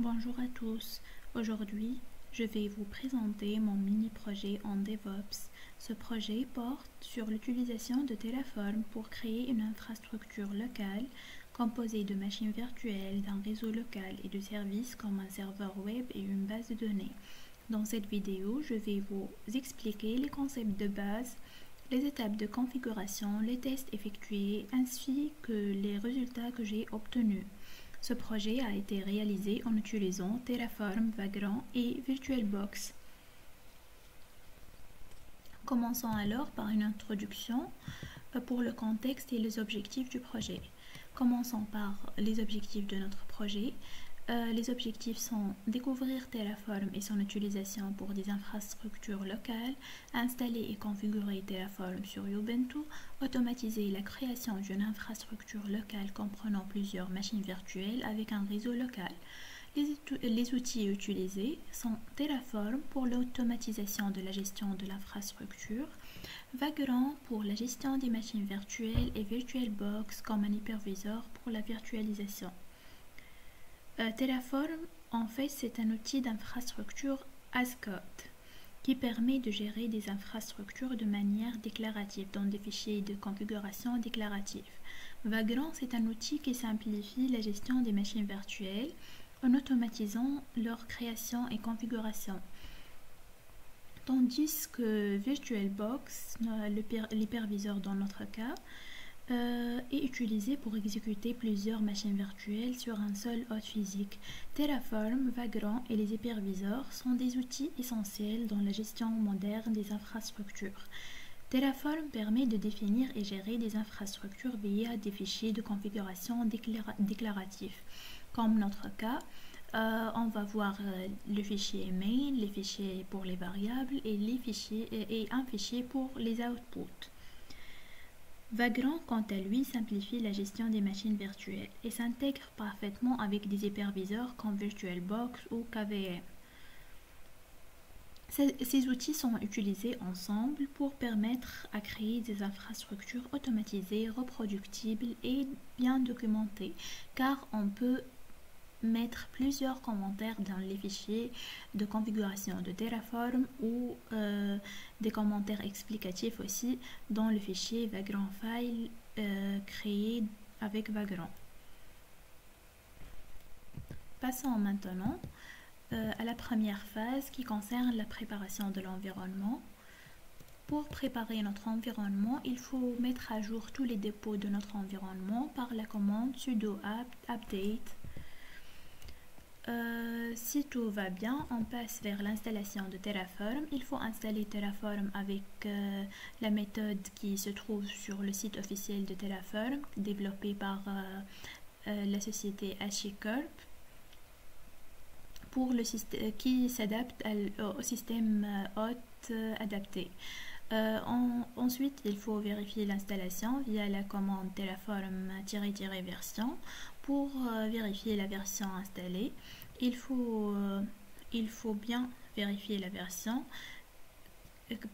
Bonjour à tous. Aujourd'hui, je vais vous présenter mon mini-projet en DevOps. Ce projet porte sur l'utilisation de Terraform pour créer une infrastructure locale composée de machines virtuelles, d'un réseau local et de services comme un serveur web et une base de données. Dans cette vidéo, je vais vous expliquer les concepts de base, les étapes de configuration, les tests effectués ainsi que les résultats que j'ai obtenus. Ce projet a été réalisé en utilisant Terraform, Vagrant et VirtualBox. Commençons alors par une introduction pour le contexte et les objectifs du projet. Commençons par les objectifs de notre projet. Les objectifs sont découvrir Terraform et son utilisation pour des infrastructures locales, installer et configurer Terraform sur Ubuntu, automatiser la création d'une infrastructure locale comprenant plusieurs machines virtuelles avec un réseau local. Les outils utilisés sont Terraform pour l'automatisation de la gestion de l'infrastructure, Vagrant pour la gestion des machines virtuelles et VirtualBox comme un hyperviseur pour la virtualisation. Terraform, en fait, c'est un outil d'infrastructure as code qui permet de gérer des infrastructures de manière déclarative dans des fichiers de configuration déclaratifs. Vagrant, c'est un outil qui simplifie la gestion des machines virtuelles en automatisant leur création et configuration. Tandis que VirtualBox, l'hyperviseur dans notre cas, est utilisé pour exécuter plusieurs machines virtuelles sur un seul hôte physique. Terraform, Vagrant et les hyperviseurs sont des outils essentiels dans la gestion moderne des infrastructures. Terraform permet de définir et gérer des infrastructures via des fichiers de configuration déclaratifs. Comme notre cas, on va voir le fichier main, les fichiers pour les variables et un fichier pour les outputs. Vagrant, quant à lui, simplifie la gestion des machines virtuelles et s'intègre parfaitement avec des hyperviseurs comme VirtualBox ou KVM. Ces outils sont utilisés ensemble pour permettre à créer des infrastructures automatisées, reproductibles et bien documentées, car on peut mettre plusieurs commentaires dans les fichiers de configuration de Terraform ou des commentaires explicatifs aussi dans le fichier Vagrant File créé avec Vagrant. Passons maintenant à la première phase qui concerne la préparation de l'environnement. Pour préparer notre environnement, il faut mettre à jour tous les dépôts de notre environnement par la commande sudo apt update. Si tout va bien, on passe vers l'installation de Terraform. Il faut installer Terraform avec la méthode qui se trouve sur le site officiel de Terraform, développé par la société HashiCorp, qui s'adapte au système hôte adapté. Ensuite, il faut vérifier l'installation via la commande terraform-version pour vérifier la version installée. Il faut bien vérifier la version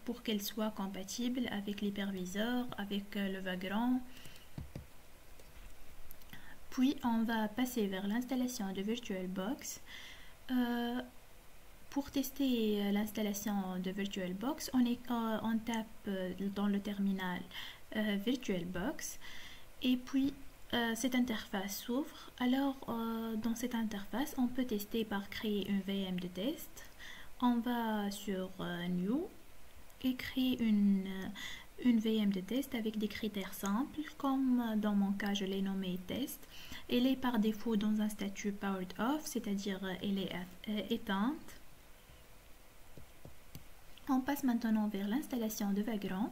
pour qu'elle soit compatible avec l'hyperviseur, avec le Vagrant. Puis, on va passer vers l'installation de VirtualBox. Pour tester l'installation de VirtualBox, on tape dans le terminal VirtualBox et puis cette interface s'ouvre. Alors dans cette interface, on peut tester par créer une VM de test. On va sur New et créer une VM de test avec des critères simples, comme dans mon cas je l'ai nommé test. Elle est par défaut dans un statut powered off, c'est-à-dire elle est éteinte. On passe maintenant vers l'installation de Vagrant.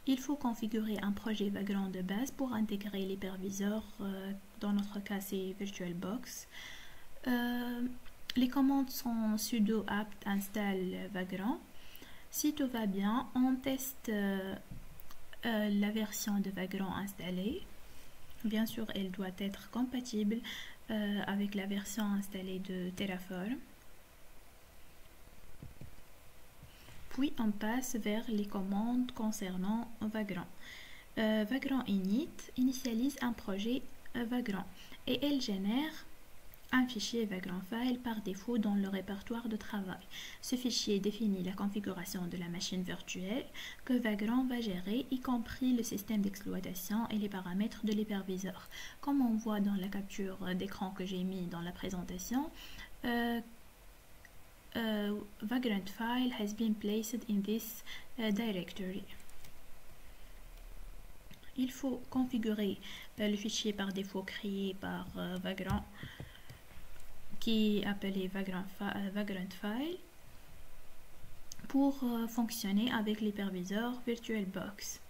Il faut configurer un projet Vagrant de base pour intégrer l'hyperviseur. Dans notre cas, c'est VirtualBox. Les commandes sont sudo apt install Vagrant. Si tout va bien, on teste la version de Vagrant installée. Bien sûr, elle doit être compatible avec la version installée de Terraform. Puis on passe vers les commandes concernant Vagrant. Vagrant init initialise un projet Vagrant et elle génère un fichier Vagrant File par défaut dans le répertoire de travail. Ce fichier définit la configuration de la machine virtuelle que Vagrant va gérer, y compris le système d'exploitation et les paramètres de l'hyperviseur. Comme on voit dans la capture d'écran que j'ai mis dans la présentation, Vagrant File has been placed in this directory. Il faut configurer le fichier par défaut créé par Vagrant, qui est appelé Vagrant File, pour fonctionner avec l'hyperviseur VirtualBox.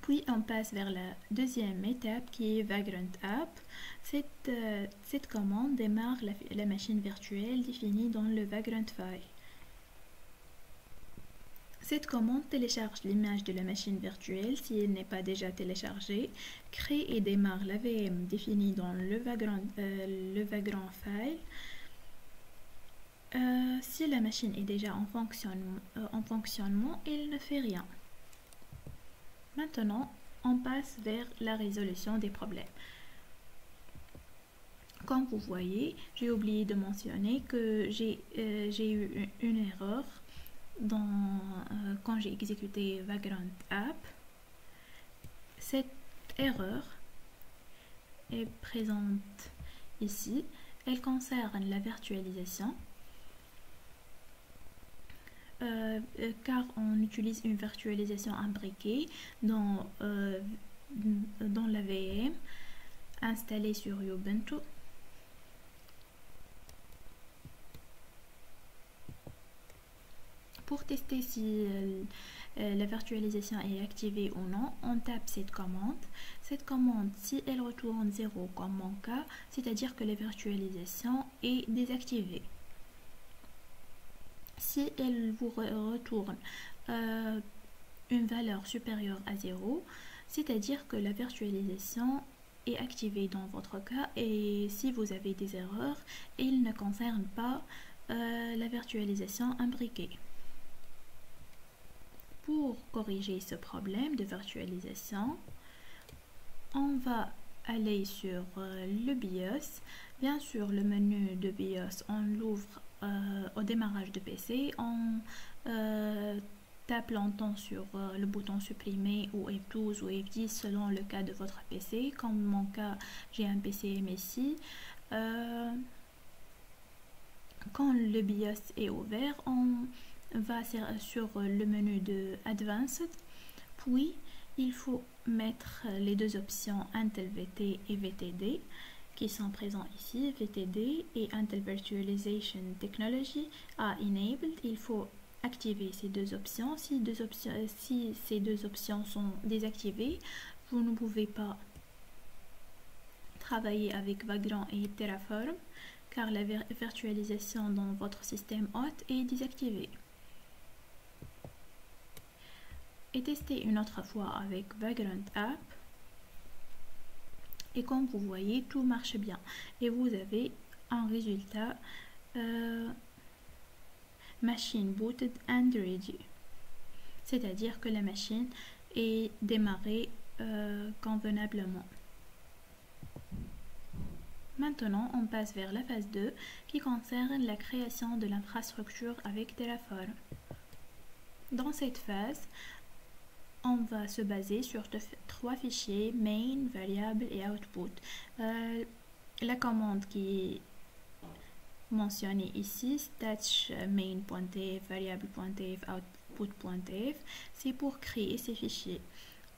Puis on passe vers la deuxième étape qui est Vagrant App. Cette commande démarre la machine virtuelle définie dans le Vagrant File. Cette commande télécharge l'image de la machine virtuelle si elle n'est pas déjà téléchargée, crée et démarre la VM définie dans le Vagrant File. Si la machine est déjà en fonctionnement, elle ne fait rien. Maintenant, on passe vers la résolution des problèmes. Comme vous voyez, j'ai oublié de mentionner que j'ai eu une erreur quand j'ai exécuté Vagrant App. Cette erreur est présente ici. Elle concerne la virtualisation, car on utilise une virtualisation imbriquée dans la VM installée sur Ubuntu. Pour tester si la virtualisation est activée ou non, on tape cette commande. Cette commande, si elle retourne 0 comme mon cas, c'est-à-dire que la virtualisation est désactivée. Si elle vous retourne une valeur supérieure à 0, c'est-à-dire que la virtualisation est activée dans votre cas, et si vous avez des erreurs, il ne concerne pas la virtualisation imbriquée. Pour corriger ce problème de virtualisation, on va aller sur le BIOS. Bien sûr, le menu de BIOS, on l'ouvre au démarrage de PC. On tape longtemps sur le bouton supprimer ou F12 ou F10 selon le cas de votre PC. Comme mon cas, j'ai un PC MSI. Quand le BIOS est ouvert, on va sur le menu de Advanced, puis il faut mettre les deux options Intel VT et VTD qui sont présents ici. VTD et Intel Virtualization Technology are enabled. Il faut activer ces deux options. Si ces deux options sont désactivées, vous ne pouvez pas travailler avec Vagrant et Terraform, car la virtualisation dans votre système hôte est désactivée. Et tester une autre fois avec Vagrant App, et comme vous voyez, tout marche bien et vous avez un résultat machine booted and ready, c'est-à-dire que la machine est démarrée convenablement. Maintenant, on passe vers la phase 2 qui concerne la création de l'infrastructure avec Terraform. Dans cette phase, on va se baser sur trois fichiers, main, variable et output. La commande qui est mentionnée ici, stats main.tf, variable.tf, output.tf, c'est pour créer ces fichiers.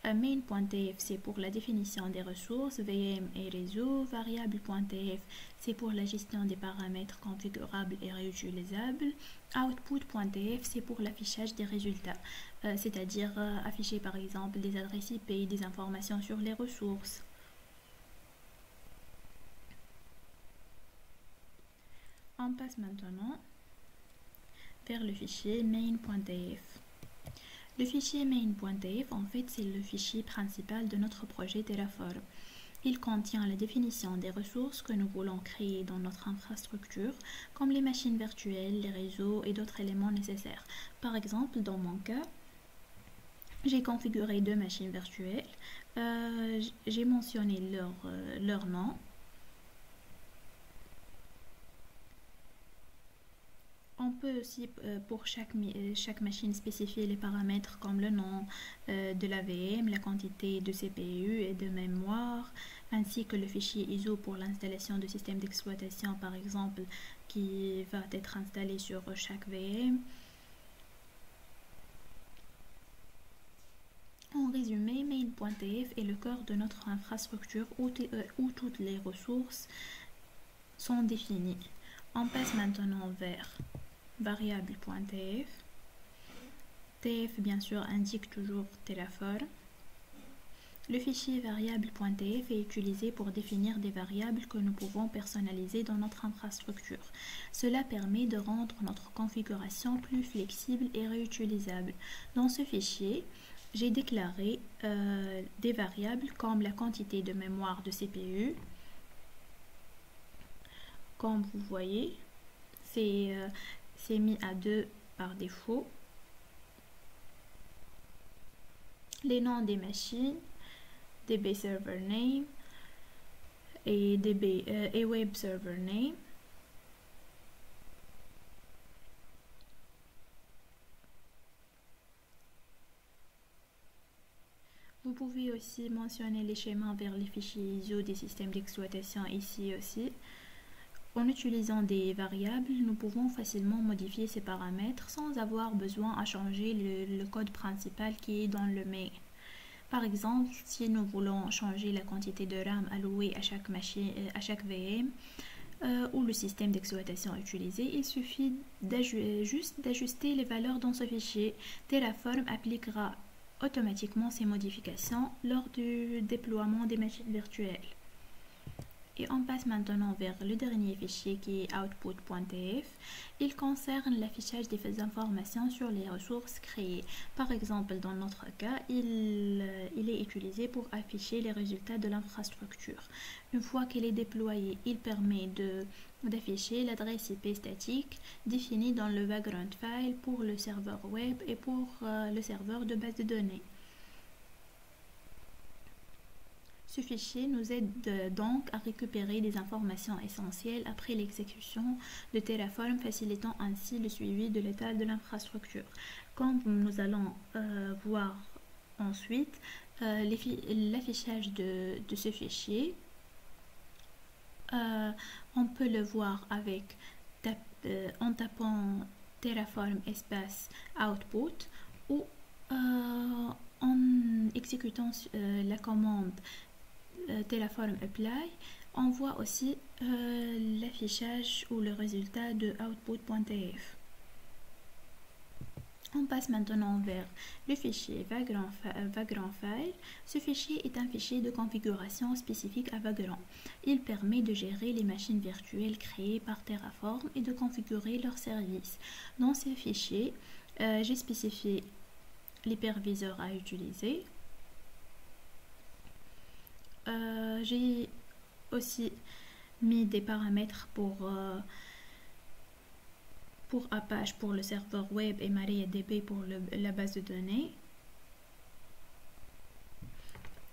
Main.tf, c'est pour la définition des ressources, VM et réseau. Variable.tf, c'est pour la gestion des paramètres configurables et réutilisables. Output.tf, c'est pour l'affichage des résultats, c'est-à-dire afficher par exemple des adresses IP, des informations sur les ressources. On passe maintenant vers le fichier main.tf. Le fichier main.tf, en fait, c'est le fichier principal de notre projet Terraform. Il contient la définition des ressources que nous voulons créer dans notre infrastructure, comme les machines virtuelles, les réseaux et d'autres éléments nécessaires. Par exemple, dans mon cas, J'ai configuré deux machines virtuelles. J'ai mentionné leur nom. On peut aussi, pour chaque machine, spécifier les paramètres comme le nom de la VM, la quantité de CPU et de mémoire, ainsi que le fichier ISO pour l'installation du système d'exploitation, par exemple, qui va être installé sur chaque VM. En résumé, main.tf est le cœur de notre infrastructure où toutes les ressources sont définies. On passe maintenant vers variable.tf. TF bien sûr indique toujours Terraform. Le fichier variable.tf est utilisé pour définir des variables que nous pouvons personnaliser dans notre infrastructure. Cela permet de rendre notre configuration plus flexible et réutilisable. Dans ce fichier, j'ai déclaré des variables comme la quantité de mémoire de CPU. Comme vous voyez, c'est mis à 2 par défaut. Les noms des machines, DB server name et web server name. Vous pouvez aussi mentionner les schémas vers les fichiers ISO des systèmes d'exploitation ici aussi. En utilisant des variables, nous pouvons facilement modifier ces paramètres sans avoir besoin à changer le code principal qui est dans le main. Par exemple, si nous voulons changer la quantité de RAM allouée à chaque machine, à chaque VM ou le système d'exploitation utilisé, il suffit juste d'ajuster les valeurs dans ce fichier. Terraform appliquera automatiquement ces modifications lors du déploiement des machines virtuelles. Et on passe maintenant vers le dernier fichier qui est output.tf. Il concerne l'affichage des informations sur les ressources créées. Par exemple, dans notre cas, il est utilisé pour afficher les résultats de l'infrastructure. Une fois qu'il est déployé, il permet d'afficher l'adresse IP statique définie dans le background file pour le serveur web et pour le serveur de base de données. Ce fichier nous aide donc à récupérer des informations essentielles après l'exécution de Terraform, facilitant ainsi le suivi de l'état de l'infrastructure. Comme nous allons voir ensuite, l'affichage de ce fichier, on peut le voir avec en tapant Terraform espace output ou en exécutant la commande Terraform apply, on voit aussi l'affichage ou le résultat de output.tf. On passe maintenant vers le fichier Vagrant File. Ce fichier est un fichier de configuration spécifique à Vagrant. Il permet de gérer les machines virtuelles créées par Terraform et de configurer leurs services. Dans ce fichier, j'ai spécifié l'hyperviseur à utiliser. J'ai aussi mis des paramètres pour Apache pour le serveur web et MariaDB pour la base de données.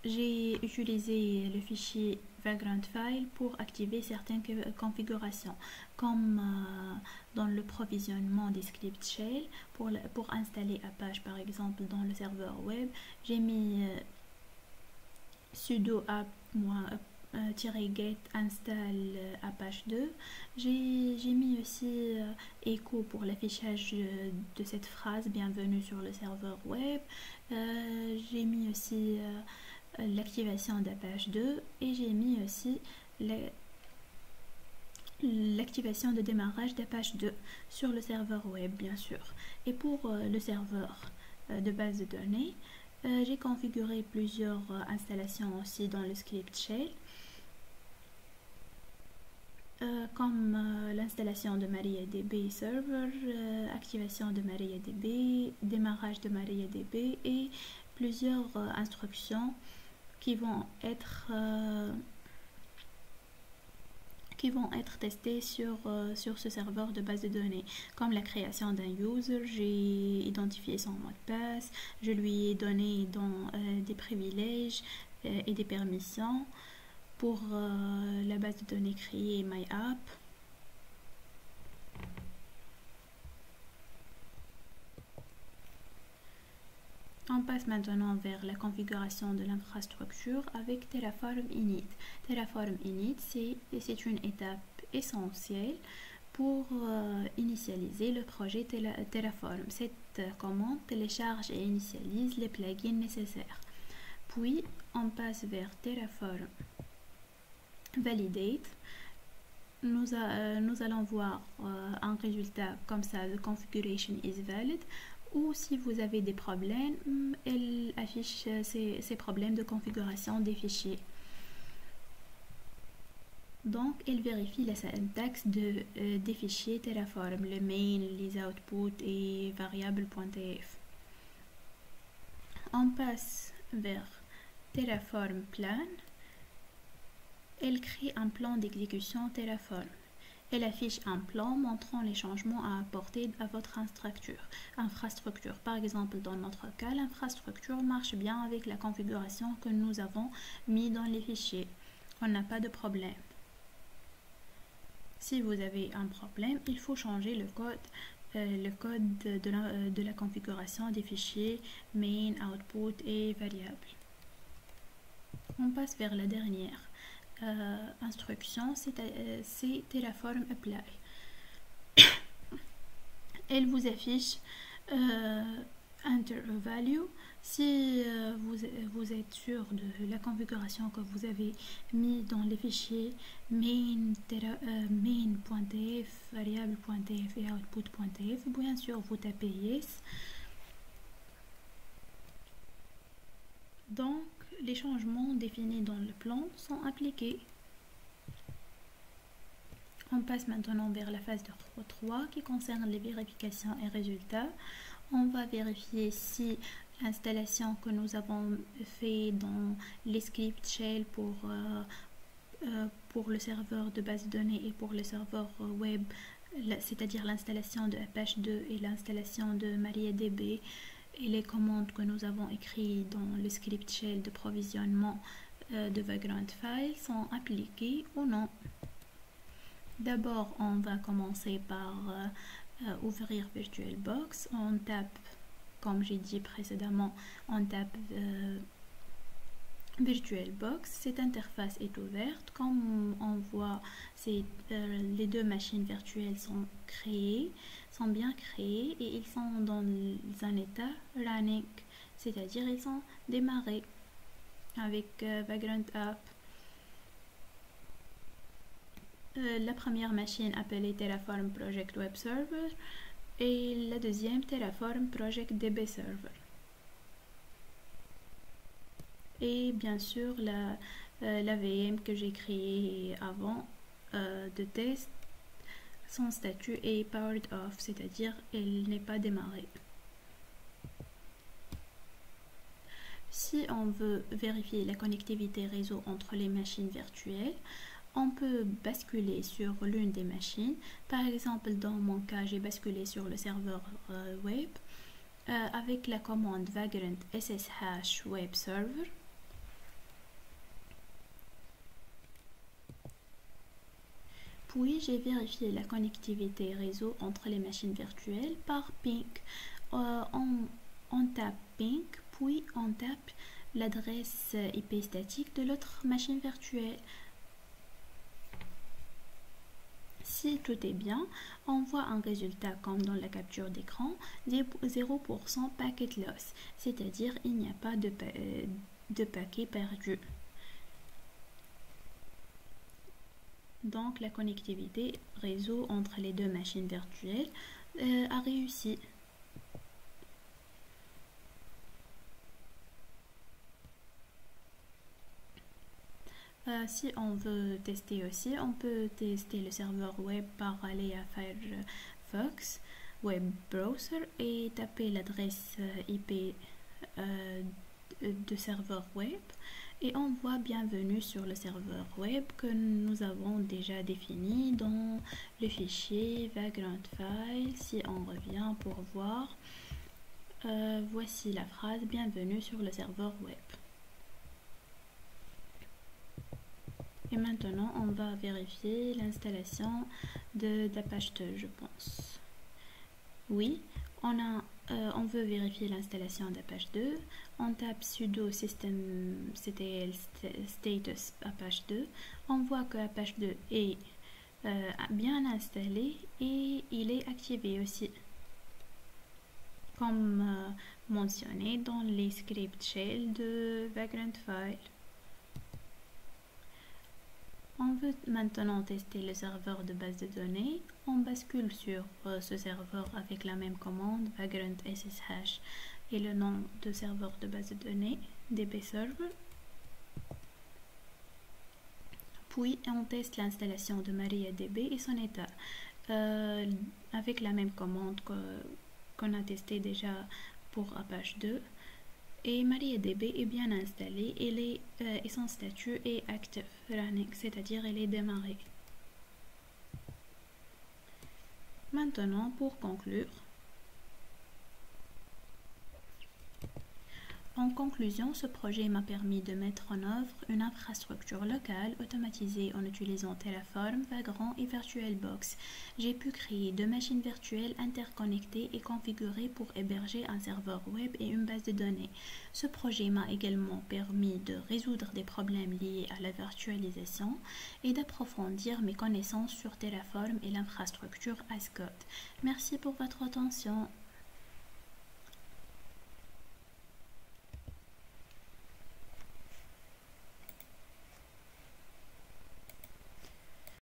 J'ai utilisé le fichier Vagrant File pour activer certaines configurations, comme dans le provisionnement des scripts shell. Pour installer Apache par exemple dans le serveur web, j'ai mis sudo app-get install Apache 2. J'ai mis aussi echo pour l'affichage de cette phrase bienvenue sur le serveur web. J'ai mis aussi l'activation d'Apache 2 et j'ai mis aussi l'activation de démarrage d'Apache 2 sur le serveur web bien sûr. Et pour le serveur de base de données, j'ai configuré plusieurs installations aussi dans le script shell, comme l'installation de MariaDB Server, activation de MariaDB, démarrage de MariaDB et plusieurs instructions qui vont qui vont être testés sur ce serveur de base de données, comme la création d'un user. J'ai identifié son mot de passe, je lui ai donné des privilèges et des permissions pour la base de données créée MyApp. On passe maintenant vers la configuration de l'infrastructure avec Terraform Init. Terraform Init, c'est une étape essentielle pour initialiser le projet Terraform. Cette commande télécharge et initialise les plugins nécessaires. Puis, on passe vers Terraform Validate. Nous allons voir un résultat comme ça, the configuration is valid. Ou si vous avez des problèmes, elle affiche ces problèmes de configuration des fichiers. Donc, elle vérifie la syntaxe des fichiers Terraform, le main, les outputs et variables.tf. On passe vers Terraform Plan. Elle crée un plan d'exécution Terraform. Elle affiche un plan montrant les changements à apporter à votre infrastructure. Par exemple, dans notre cas, l'infrastructure marche bien avec la configuration que nous avons mis dans les fichiers. On n'a pas de problème. Si vous avez un problème, il faut changer le code de la configuration des fichiers main, output et variable. On passe vers la dernière instruction, c'est Terraform Apply. Elle vous affiche Enter a value. Si vous êtes sûr de la configuration que vous avez mis dans les fichiers main.tf, variable.tf et output.tf, bien sûr vous tapez yes. Donc les changements définis dans le plan sont appliqués. On passe maintenant vers la phase de 3 qui concerne les vérifications et résultats. On va vérifier si l'installation que nous avons fait dans les scripts shell pour le serveur de base de données et pour le serveur web, c'est-à-dire l'installation de Apache 2 et l'installation de MariaDB, et les commandes que nous avons écrites dans le script shell de provisionnement de Vagrant File sont appliquées ou non. D'abord, on va commencer par ouvrir VirtualBox. On tape, comme j'ai dit précédemment, on tape VirtualBox. Cette interface est ouverte. Comme on voit, les deux machines virtuelles sont bien créées et ils sont dans un état running, c'est-à-dire ils sont démarrés avec Vagrant App. La première machine appelée Terraform Project Web Server et la deuxième Terraform Project DB Server. Et bien sûr la VM que j'ai créée avant de test, son statut est powered off, c'est-à-dire elle n'est pas démarrée. Si on veut vérifier la connectivité réseau entre les machines virtuelles, on peut basculer sur l'une des machines. Par exemple, dans mon cas, j'ai basculé sur le serveur web avec la commande vagrant ssh web server. Puis, j'ai vérifié la connectivité réseau entre les machines virtuelles par ping. On tape ping, puis on tape l'adresse IP statique de l'autre machine virtuelle. Si tout est bien, on voit un résultat comme dans la capture d'écran, 0% packet loss, c'est-à-dire il n'y a pas de paquet perdu. Donc la connectivité réseau entre les deux machines virtuelles a réussi. Si on veut tester aussi, on peut tester le serveur web par aller à Firefox Web Browser et taper l'adresse IP de serveur web et on voit bienvenue sur le serveur web que nous avons déjà défini dans le fichier background file. Si on revient pour voir, voici la phrase bienvenue sur le serveur web. Et maintenant on va vérifier l'installation d'Apache 2, je pense. Oui, on veut vérifier l'installation d'Apache 2. On tape sudo systemctl status Apache 2. On voit que Apache 2 est bien installé et il est activé aussi, comme mentionné dans les scripts shell de background file. On veut maintenant tester le serveur de base de données. On bascule sur ce serveur avec la même commande background ssh et le nom de serveur de base de données dbserver. Puis on teste l'installation de MariaDB et son état avec la même commande qu'on a testé déjà pour Apache 2. Et MariaDB est bien installé et son statut est active running, c'est-à-dire elle est démarrée. Maintenant, pour conclure, en conclusion, ce projet m'a permis de mettre en œuvre une infrastructure locale automatisée en utilisant Terraform, Vagrant et VirtualBox. J'ai pu créer 2 machines virtuelles interconnectées et configurées pour héberger un serveur web et une base de données. Ce projet m'a également permis de résoudre des problèmes liés à la virtualisation et d'approfondir mes connaissances sur Terraform et l'infrastructure as code. Merci pour votre attention.